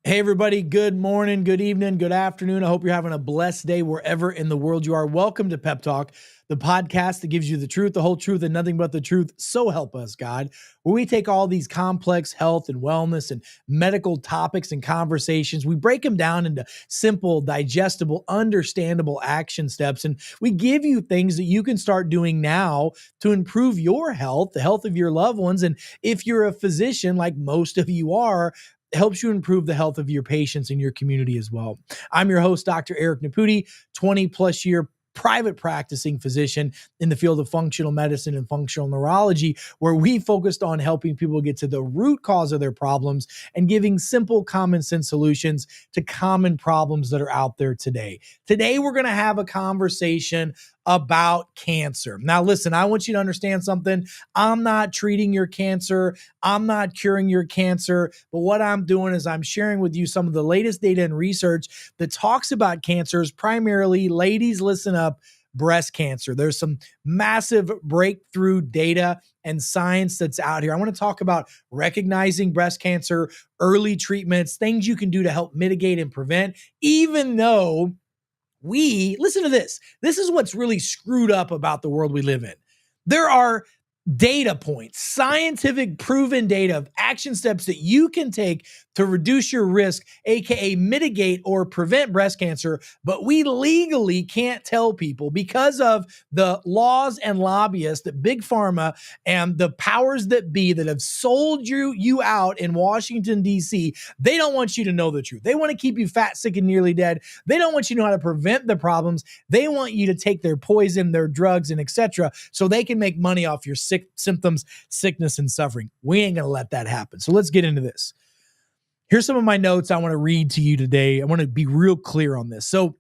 Hey, everybody. Good morning, good evening, good afternoon. I hope you're having a blessed day wherever in the world you are. Welcome to Pep Talk, the podcast that gives you the truth, the whole truth, and nothing but the truth. So help us, God, where we take all these complex health and wellness and medical topics and conversations. We break them down into simple, digestible, understandable action steps. And we give you things that you can start doing now to improve your health, the health of your loved ones. And if you're a physician, like most of you are, helps you improve the health of your patients in your community as well. I'm your host, Dr. Eric Naputi, 20 plus year private practicing physician in the field of functional medicine and functional neurology, where we focused on helping people get to the root cause of their problems and giving simple, common sense solutions to common problems that are out there today. Today, we're going to have a conversation about cancer. Now, listen, I want you to understand something. I'm not treating your cancer. I'm not curing your cancer, but what I'm doing is I'm sharing with you some of the latest data and research that talks about cancers, primarily, ladies, listen up, breast cancer. There's some massive breakthrough data and science that's out here. I want to talk about recognizing breast cancer, early treatments, things you can do to help mitigate and prevent, even though listen to this. This is what's really screwed up about the world we live in. There are data points, scientific proven data of action steps that you can take to reduce your risk, aka mitigate or prevent breast cancer, but we legally can't tell people because of the laws and lobbyists that Big Pharma and the powers that be that have sold you out in Washington, D.C. They don't want you to know the truth. They want to keep you fat, sick, and nearly dead. They don't want you to know how to prevent the problems. They want you to take their poison, their drugs, and etc. so they can make money off your symptoms, sickness, and suffering. We ain't going to let that happen. So let's get into this. Here's some of my notes I want to read to you today. I want to be real clear on this. So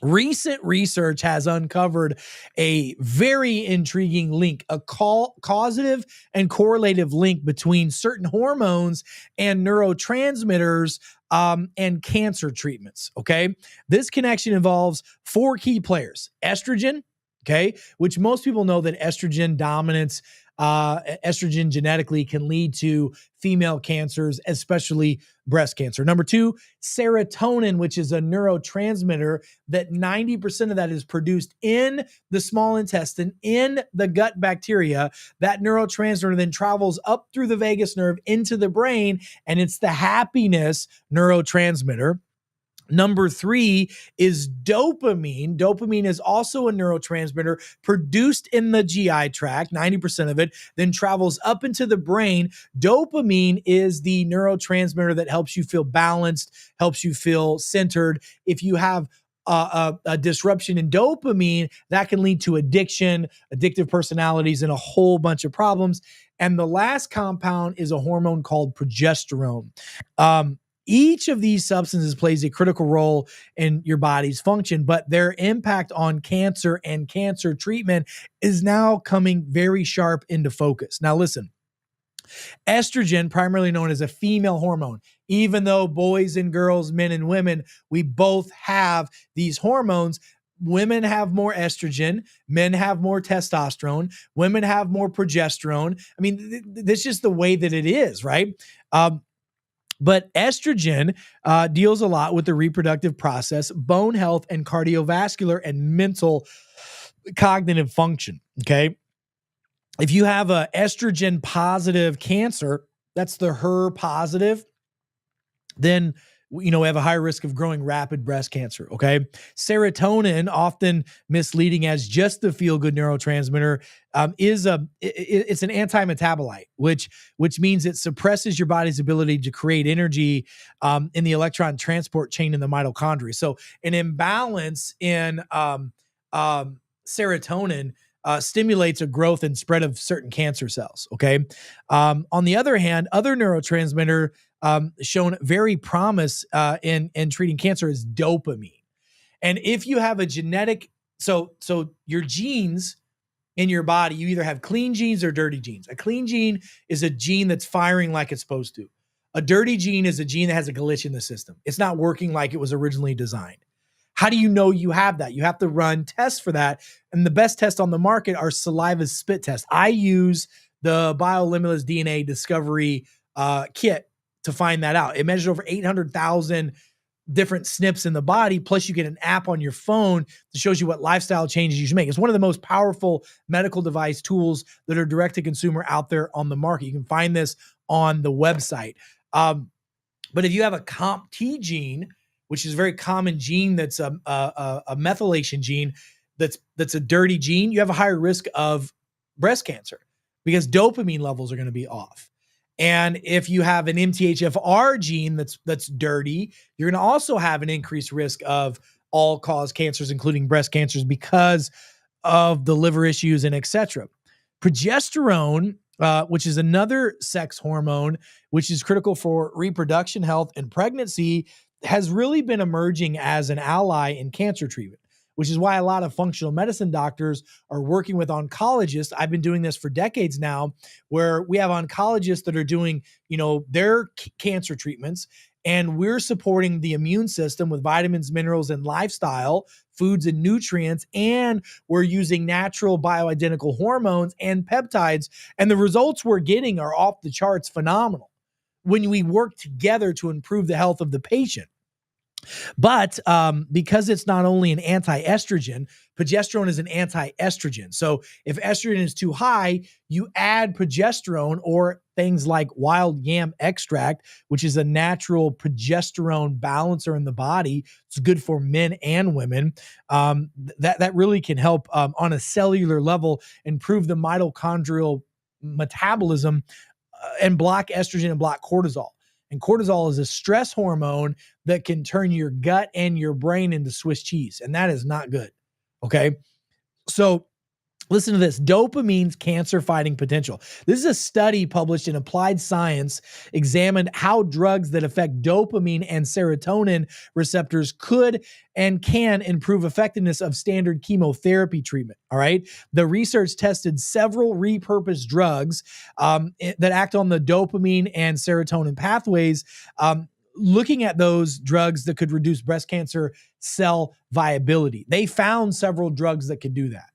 recent research has uncovered a very intriguing link, a causative and correlative link between certain hormones and neurotransmitters and cancer treatments. Okay. This connection involves four key players: estrogen, okay, which most people know that estrogen dominance, estrogen genetically can lead to female cancers, especially breast cancer. Number two, serotonin, which is a neurotransmitter that 90% of that is produced in the small intestine, in the gut bacteria. That neurotransmitter then travels up through the vagus nerve into the brain, and it's the happiness neurotransmitter. Number three is dopamine. Dopamine is also a neurotransmitter produced in the GI tract, 90% of it, then travels up into the brain. Dopamine is the neurotransmitter that helps you feel balanced, helps you feel centered. If you have a disruption in dopamine, that can lead to addiction, addictive personalities, and a whole bunch of problems. And the last compound is a hormone called progesterone. Each of these substances plays a critical role in your body's function, but their impact on cancer and cancer treatment is now coming very sharp into focus. Now, listen, estrogen, primarily known as a female hormone, even though boys and girls, men and women, we both have these hormones. Women have more estrogen, men have more testosterone, women have more progesterone. I mean, this is just the way that it is, right? But estrogen deals a lot with the reproductive process, bone health, and cardiovascular and mental cognitive function. Okay. If you have a estrogen positive cancer, that's the HER positive, then we have a high risk of growing rapid breast cancer. Okay. Serotonin, often misleading as just the feel good neurotransmitter, it's an anti-metabolite, which means it suppresses your body's ability to create energy in the electron transport chain in the mitochondria. So an imbalance in serotonin stimulates a growth and spread of certain cancer cells. Okay. On the other hand, other neurotransmitter shown very promise in treating cancer is dopamine. And if you have a genetic, so your genes in your body, you either have clean genes or dirty genes. A clean gene is a gene that's firing like it's supposed to. A dirty gene is a gene that has a glitch in the system. It's not working like it was originally designed. How do you know you have that? You have to run tests for that. And the best tests on the market are saliva spit tests. I use the BioLimitless DNA Discovery kit to find that out. It measures over 800,000 different SNPs in the body. Plus you get an app on your phone that shows you what lifestyle changes you should make. It's one of the most powerful medical device tools that are direct to consumer out there on the market. You can find this on the website. But if you have a COMT gene, which is a very common gene, that's a methylation gene, that's a dirty gene, you have a higher risk of breast cancer because dopamine levels are going to be off. And if you have an MTHFR gene that's dirty, you're going to also have an increased risk of all-cause cancers, including breast cancers, because of the liver issues and et cetera. Progesterone, which is another sex hormone, which is critical for reproduction health and pregnancy, has really been emerging as an ally in cancer treatment, which is why a lot of functional medicine doctors are working with oncologists. I've been doing this for decades now, where we have oncologists that are doing, their cancer treatments, and we're supporting the immune system with vitamins, minerals, and lifestyle, foods and nutrients, and we're using natural bioidentical hormones and peptides, and the results we're getting are off the charts phenomenal when we work together to improve the health of the patient. But because it's not only an anti-estrogen, progesterone is an anti-estrogen. So if estrogen is too high, you add progesterone or things like wild yam extract, which is a natural progesterone balancer in the body. It's good for men and women. That really can help on a cellular level improve the mitochondrial metabolism and block estrogen and block cortisol. And cortisol is a stress hormone that can turn your gut and your brain into Swiss cheese. And that is not good. Okay. So listen to this. Dopamine's cancer-fighting potential. This is a study published in Applied Science, examined how drugs that affect dopamine and serotonin receptors could and can improve effectiveness of standard chemotherapy treatment. All right. The research tested several repurposed drugs that act on the dopamine and serotonin pathways, looking at those drugs that could reduce breast cancer cell viability. They found several drugs that could do that.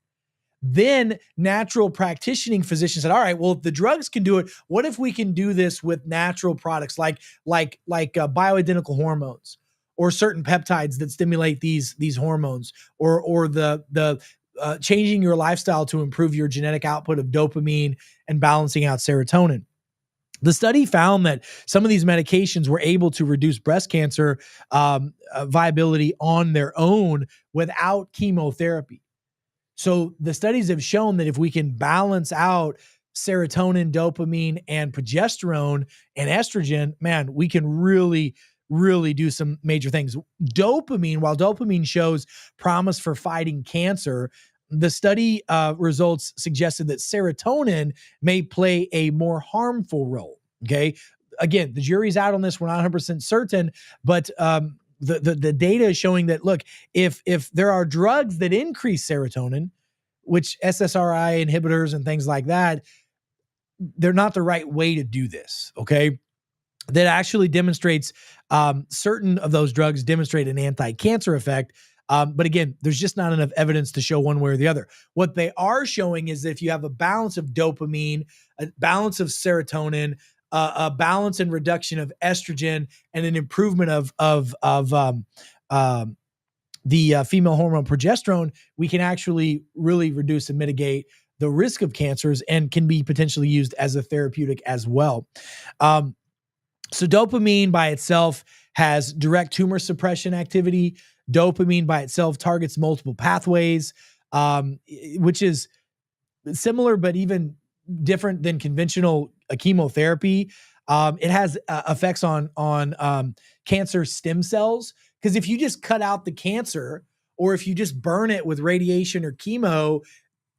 Then natural practicing physicians said, all right, well, if the drugs can do it, what if we can do this with natural products like bioidentical hormones or certain peptides that stimulate these hormones, or the changing your lifestyle to improve your genetic output of dopamine and balancing out serotonin. The study found that some of these medications were able to reduce breast cancer viability on their own without chemotherapy. So the studies have shown that if we can balance out serotonin, dopamine, and progesterone and estrogen, man, we can really, really do some major things. Dopamine, while dopamine shows promise for fighting cancer, the study results suggested that serotonin may play a more harmful role. Okay. Again, the jury's out on this. We're not 100% certain, but the data is showing that, look, if there are drugs that increase serotonin, which SSRI inhibitors and things like that, they're not the right way to do this. Okay. That actually demonstrates certain of those drugs demonstrate an anti-cancer effect. But again, there's just not enough evidence to show one way or the other. What they are showing is that if you have a balance of dopamine, a balance of serotonin, a balance and reduction of estrogen, and an improvement of the female hormone progesterone, we can actually really reduce and mitigate the risk of cancers and can be potentially used as a therapeutic as well. So dopamine by itself has direct tumor suppression activity. Dopamine by itself targets multiple pathways, which is similar but even different than conventional chemotherapy. It has effects on cancer stem cells, because if you just cut out the cancer, or if you just burn it with radiation or chemo,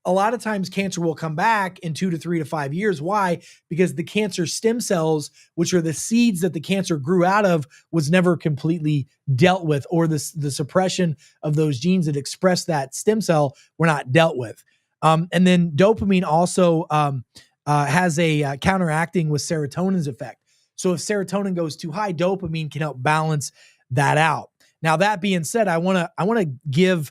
a lot of times cancer will come back in 2 to 3 to 5 years. Why? Because the cancer stem cells, which are the seeds that the cancer grew out of, was never completely dealt with, or the suppression of those genes that express that stem cell were not dealt with. And then dopamine also has a counteracting with serotonin's effect. So if serotonin goes too high, dopamine can help balance that out. Now, that being said, I want to give,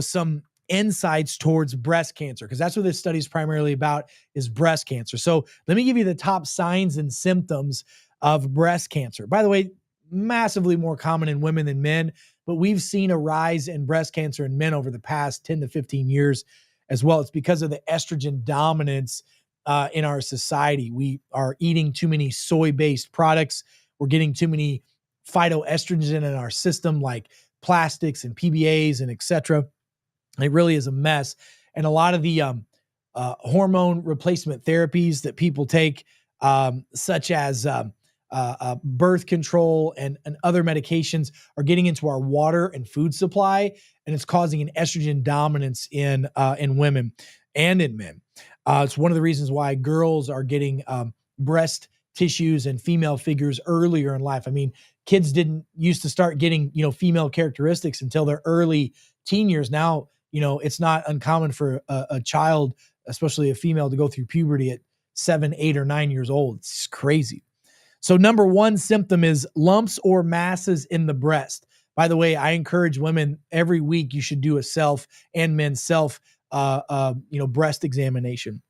some insights towards breast cancer, because that's what this study is primarily about, is breast cancer. So let me give you the top signs and symptoms of breast cancer. By the way, massively more common in women than men, but we've seen a rise in breast cancer in men over the past 10 to 15 years as well. It's because of the estrogen dominance in our society. We are eating too many soy-based products. We're getting too many phytoestrogens in our system, like plastics and PBAs and et cetera. It really is a mess. And a lot of the hormone replacement therapies that people take, such as birth control and other medications, are getting into our water and food supply, and it's causing an estrogen dominance in women and in men. It's one of the reasons why girls are getting breast tissues and female figures earlier in life. I mean, kids didn't used to start getting, female characteristics until their early teen years. Now, it's not uncommon for a child, especially a female, to go through puberty at 7, 8, or 9 years old. It's crazy. So number one symptom is lumps or masses in the breast. By the way, I encourage women every week, you should do a self and men's self, breast examination.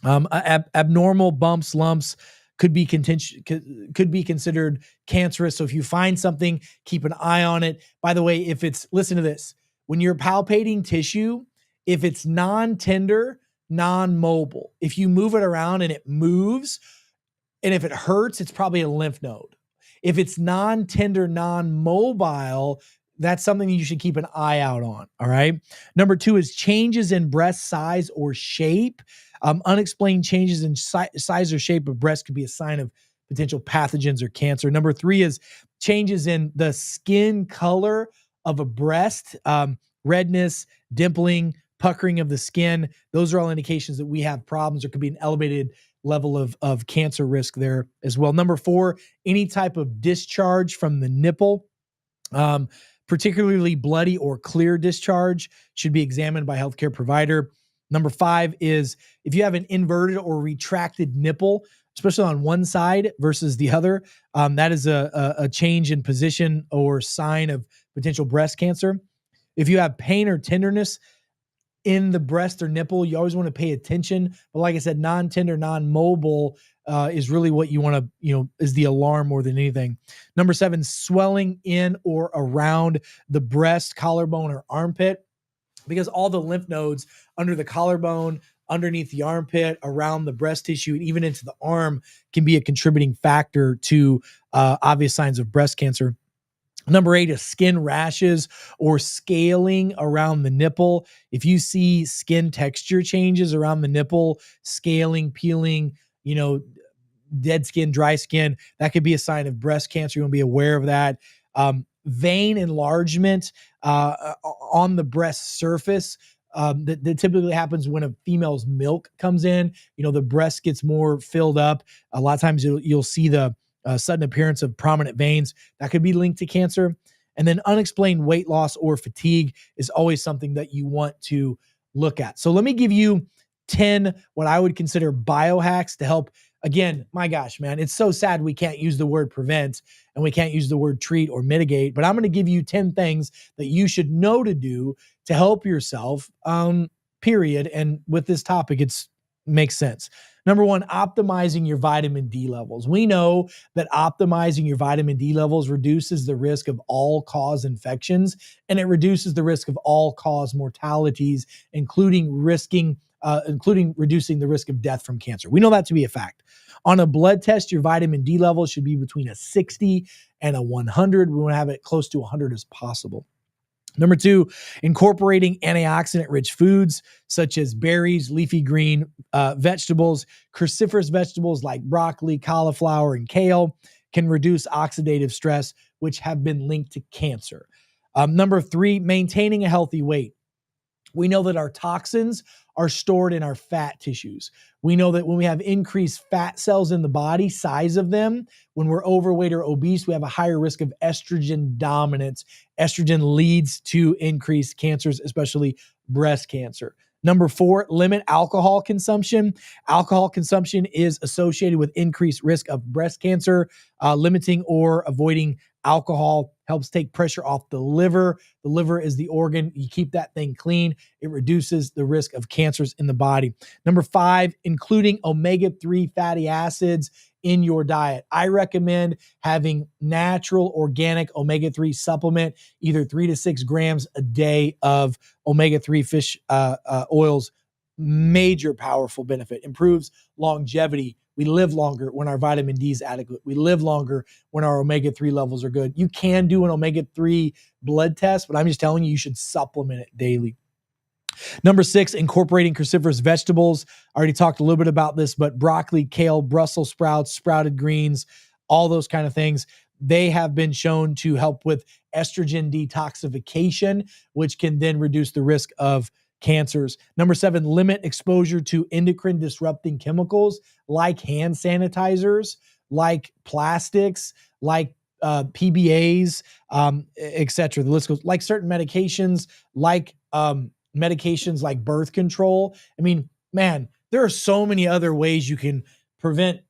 Abnormal bumps, lumps could be considered cancerous. So if you find something, keep an eye on it. By the way, listen to this, when you're palpating tissue, if it's non-tender, non-mobile, if you move it around and it moves, and if it hurts, it's probably a lymph node. If it's non-tender, non-mobile, that's something you should keep an eye out on, all right? Number two is changes in breast size or shape. Unexplained changes in size or shape of breast could be a sign of potential pathogens or cancer. Number three is changes in the skin color of a breast, redness, dimpling, puckering of the skin. Those are all indications that we have problems. There could be an elevated level of cancer risk there as well. Number four, any type of discharge from the nipple, particularly bloody or clear discharge, should be examined by a healthcare provider. Number five is if you have an inverted or retracted nipple, especially on one side versus the other, that is a change in position or sign of potential breast cancer. If you have pain or tenderness in the breast or nipple, you always want to pay attention. But like I said, non-tender, non-mobile is really what you want to, is the alarm more than anything. Number seven, swelling in or around the breast, collarbone, or armpit, because all the lymph nodes under the collarbone, underneath the armpit, around the breast tissue, and even into the arm can be a contributing factor to obvious signs of breast cancer. Number eight is skin rashes or scaling around the nipple. If you see skin texture changes around the nipple, scaling, peeling, dead skin, dry skin, that could be a sign of breast cancer. You want to be aware of that. Vein enlargement on the breast surface. That typically happens when a female's milk comes in. The breast gets more filled up. A lot of times you'll see the sudden appearance of prominent veins that could be linked to cancer. And then unexplained weight loss or fatigue is always something that you want to look at. So let me give you 10 what I would consider biohacks to help. Again, my gosh, man, it's so sad we can't use the word prevent and we can't use the word treat or mitigate, but I'm going to give you 10 things that you should know to do to help yourself, period. And with this topic, it makes sense. Number one, optimizing your vitamin D levels. We know that optimizing your vitamin D levels reduces the risk of all-cause infections, and it reduces the risk of all-cause mortalities, including reducing the risk of death from cancer. We know that to be a fact. On a blood test, your vitamin D level should be between a 60 and a 100. We want to have it close to 100 as possible. Number two, incorporating antioxidant-rich foods such as berries, leafy green vegetables, cruciferous vegetables like broccoli, cauliflower, and kale can reduce oxidative stress, which have been linked to cancer. Number three, maintaining a healthy weight. We know that our toxins are stored in our fat tissues. We know that when we have increased fat cells in the body, size of them, when we're overweight or obese, we have a higher risk of estrogen dominance. Estrogen leads to increased cancers, especially breast cancer. Number four, limit alcohol consumption. Alcohol consumption is associated with increased risk of breast cancer. Limiting or avoiding alcohol helps take pressure off the liver. The liver is the organ. You keep that thing clean, it reduces the risk of cancers in the body. Number five, including omega-3 fatty acids in your diet. I recommend having natural organic omega-3 supplement, either 3 to 6 grams a day of omega-3 fish oils. Major powerful benefit, improves longevity. We live longer when our vitamin D is adequate. We live longer when our omega-3 levels are good. You can do an omega-3 blood test, but I'm just telling you, you should supplement it daily. Number 6, incorporating cruciferous vegetables. I already talked a little bit about this, but broccoli, kale, Brussels sprouts, sprouted greens, all those kind of things, they have been shown to help with estrogen detoxification, which can then reduce the risk of cancers. Number 7, limit exposure to endocrine disrupting chemicals like hand sanitizers, like plastics, like PBAs, etc. The list goes, like certain medications, like medications like birth control. I mean, man, there are so many other ways you can prevent,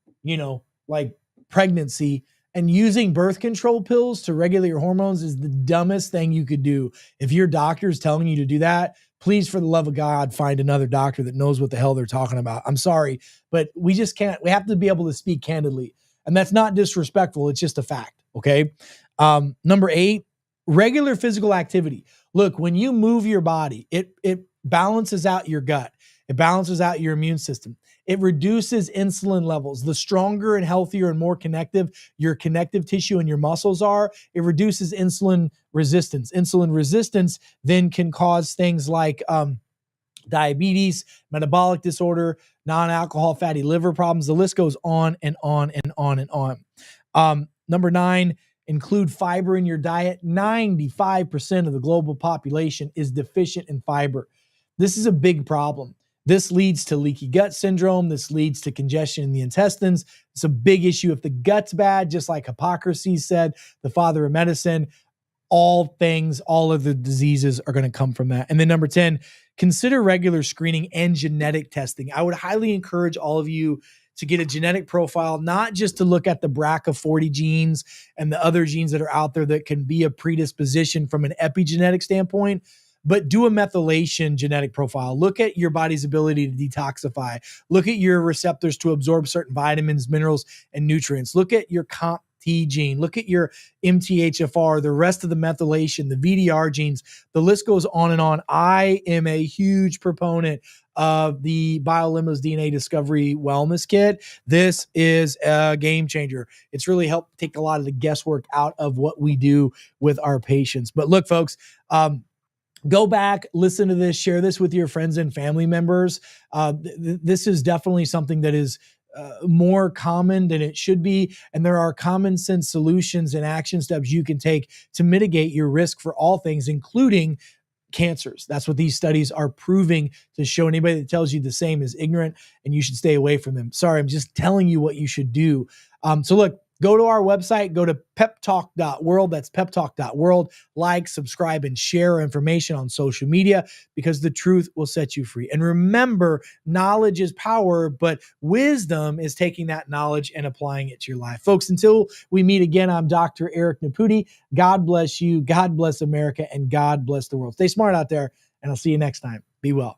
like pregnancy, and using birth control pills to regulate your hormones is the dumbest thing you could do. If your doctor is telling you to do that, please, for the love of God, find another doctor that knows what the hell they're talking about. I'm sorry, but we just can't. We have to be able to speak candidly. And that's not disrespectful. It's just a fact. Okay. Number 8, regular physical activity. Look, when you move your body, it balances out your gut. It balances out your immune system. It reduces insulin levels. The stronger and healthier and more connective your connective tissue and your muscles are, it reduces insulin resistance. Insulin resistance then can cause things like diabetes, metabolic disorder, non-alcohol fatty liver problems. The list goes on and on and on and on. Number 9, include fiber in your diet. 95% of the global population is deficient in fiber. This is a big problem. This leads to leaky gut syndrome. This leads to congestion in the intestines. It's a big issue. If the gut's bad, just like Hippocrates said, the father of medicine, all of the diseases are going to come from that. And then number 10, consider regular screening and genetic testing. I would highly encourage all of you to get a genetic profile, not just to look at the BRCA40 genes and the other genes that are out there that can be a predisposition from an epigenetic standpoint, but do a methylation genetic profile. Look at your body's ability to detoxify. Look at your receptors to absorb certain vitamins, minerals, and nutrients. Look at your COMT gene. Look at your MTHFR, the rest of the methylation, the VDR genes. The list goes on and on. I am a huge proponent of the BioLimos DNA Discovery Wellness Kit. This is a game changer. It's really helped take a lot of the guesswork out of what we do with our patients. But look, folks, go back, listen to this, share this with your friends and family members. This is definitely something that is more common than it should be. And there are common sense solutions and action steps you can take to mitigate your risk for all things, including cancers. That's what these studies are proving to show. Anybody that tells you the same is ignorant and you should stay away from them. Sorry, I'm just telling you what you should do. So look, go to our website, go to peptalk.world. That's peptalk.world. Like, subscribe, and share information on social media, because the truth will set you free. And remember, knowledge is power, but wisdom is taking that knowledge and applying it to your life. Folks, until we meet again, I'm Dr. Eric Naputi. God bless you. God bless America, and God bless the world. Stay smart out there, and I'll see you next time. Be well.